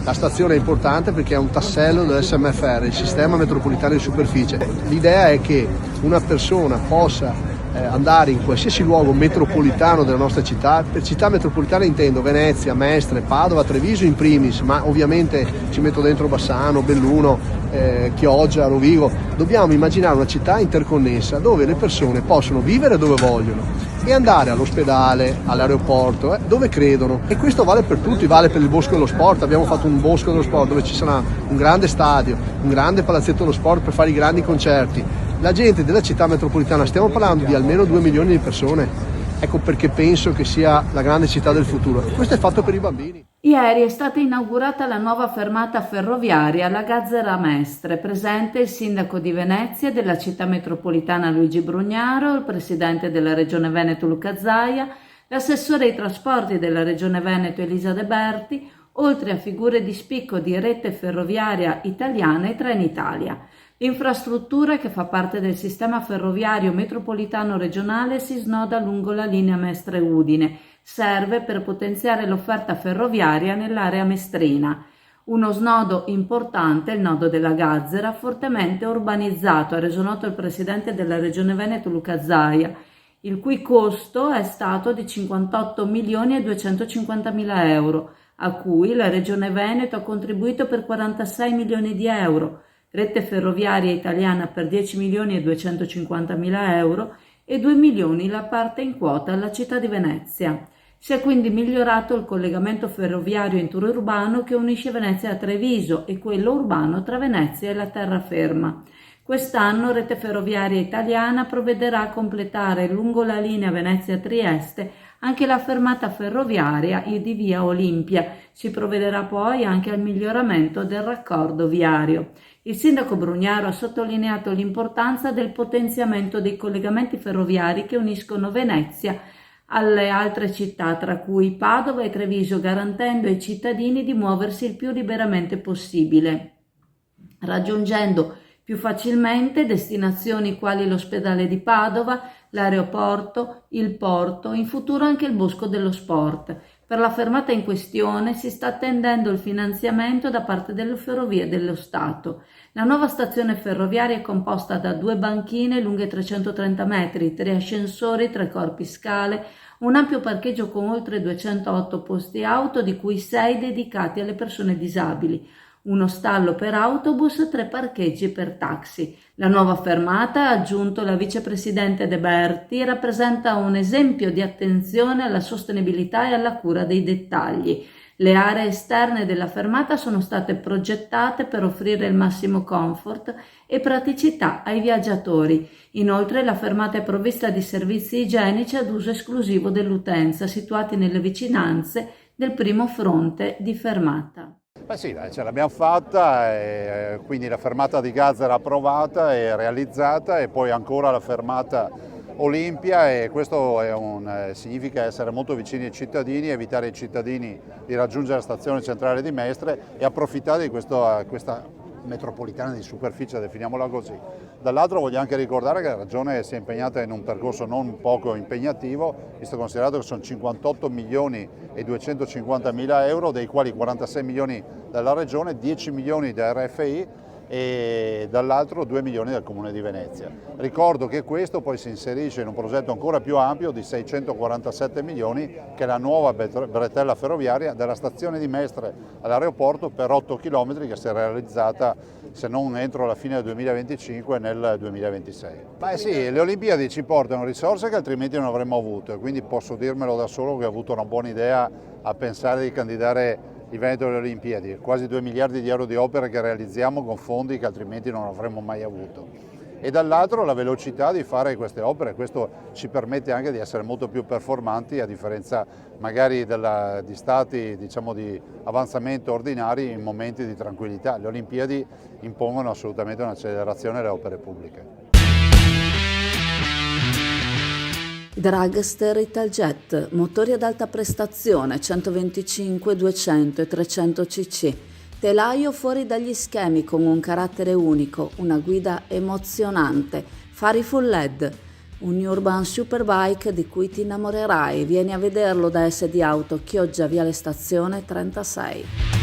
La stazione è importante perché è un tassello dell'SMFR, il sistema metropolitano di superficie. L'idea è che una persona possa andare in qualsiasi luogo metropolitano della nostra città. Per città metropolitana intendo Venezia, Mestre, Padova, Treviso in primis, ma ovviamente ci metto dentro Bassano, Belluno, Chioggia, Rovigo. Dobbiamo immaginare una città interconnessa dove le persone possono vivere dove vogliono e andare all'ospedale, all'aeroporto, dove credono. E questo vale per tutti, vale per il Bosco dello Sport. Abbiamo fatto un Bosco dello Sport dove ci sarà un grande stadio, un grande palazzetto dello sport per fare i grandi concerti. La gente della città metropolitana, stiamo parlando di almeno 2 milioni di persone, ecco perché penso che sia la grande città del futuro. E questo è fatto per i bambini. Ieri è stata inaugurata la nuova fermata ferroviaria alla Gazzera Mestre, presente il sindaco di Venezia e della città metropolitana Luigi Brugnaro, il presidente della regione Veneto Luca Zaia, l'assessore ai trasporti della regione Veneto Elisa De Berti, oltre a figure di spicco di Rete Ferroviaria Italiana e Trenitalia. L'infrastruttura, che fa parte del sistema ferroviario metropolitano regionale, si snoda lungo la linea Mestre-Udine. Serve per potenziare l'offerta ferroviaria nell'area mestrina. Uno snodo importante, il nodo della Gazzera, fortemente urbanizzato, ha reso noto il presidente della regione Veneto Luca Zaia, il cui costo è stato di 58 milioni e 250 mila euro, a cui la regione Veneto ha contribuito per 46 milioni di euro. Rete Ferroviaria Italiana per 10 milioni e 250 mila euro e 2 milioni la parte in quota alla città di Venezia. Si è quindi migliorato il collegamento ferroviario interurbano che unisce Venezia a Treviso e quello urbano tra Venezia e la terraferma. Quest'anno Rete Ferroviaria Italiana provvederà a completare lungo la linea Venezia-Trieste anche la fermata ferroviaria di via Olimpia. Si provvederà poi anche al miglioramento del raccordo viario. Il sindaco Brugnaro ha sottolineato l'importanza del potenziamento dei collegamenti ferroviari che uniscono Venezia alle altre città, tra cui Padova e Treviso, garantendo ai cittadini di muoversi il più liberamente possibile, raggiungendo più facilmente destinazioni quali l'ospedale di Padova, l'aeroporto, il porto, in futuro anche il Bosco dello Sport. Per la fermata in questione si sta attendendo il finanziamento da parte delle Ferrovie dello Stato. La nuova stazione ferroviaria è composta da 2 banchine lunghe 330 metri, 3 ascensori, 3 corpi scale, un ampio parcheggio con oltre 208 posti auto, di cui 6 dedicati alle persone disabili, uno stallo per autobus, 3 parcheggi per taxi. La nuova fermata, ha aggiunto la vicepresidente De Berti, rappresenta un esempio di attenzione alla sostenibilità e alla cura dei dettagli. Le aree esterne della fermata sono state progettate per offrire il massimo comfort e praticità ai viaggiatori. Inoltre la fermata è provvista di servizi igienici ad uso esclusivo dell'utenza, situati nelle vicinanze del primo fronte di fermata. Beh sì, ce l'abbiamo fatta, e quindi la fermata di Gazzera approvata e realizzata, e poi ancora la fermata Olimpia, e questo significa essere molto vicini ai cittadini, evitare ai cittadini di raggiungere la stazione centrale di Mestre e approfittare di questa metropolitana di superficie, definiamola così. Dall'altro voglio anche ricordare che la Regione si è impegnata in un percorso non poco impegnativo, visto considerato che sono 58 milioni e 250 mila euro, dei quali 46 milioni dalla Regione, 10 milioni da RFI e dall'altro 2 milioni del Comune di Venezia. Ricordo che questo poi si inserisce in un progetto ancora più ampio di 647 milioni, che è la nuova bretella ferroviaria dalla stazione di Mestre all'aeroporto per 8 km, che si è realizzata, se non entro la fine del 2025, nel 2026. Beh sì, le Olimpiadi ci portano risorse che altrimenti non avremmo avuto, e quindi posso dirmelo da solo che ho avuto una buona idea a pensare di candidare il Veneto alle Olimpiadi, quasi 2 miliardi di euro di opere che realizziamo con fondi che altrimenti non avremmo mai avuto. E dall'altro la velocità di fare queste opere, questo ci permette anche di essere molto più performanti, a differenza magari di stati, diciamo, di avanzamento ordinari in momenti di tranquillità. Le Olimpiadi impongono assolutamente un'accelerazione delle opere pubbliche. Dragster Italjet, motori ad alta prestazione 125, 200 e 300 cc, telaio fuori dagli schemi con un carattere unico, una guida emozionante, fari full LED, un urban superbike di cui ti innamorerai. Vieni a vederlo da SD Auto, Chioggia, Viale Stazione 36.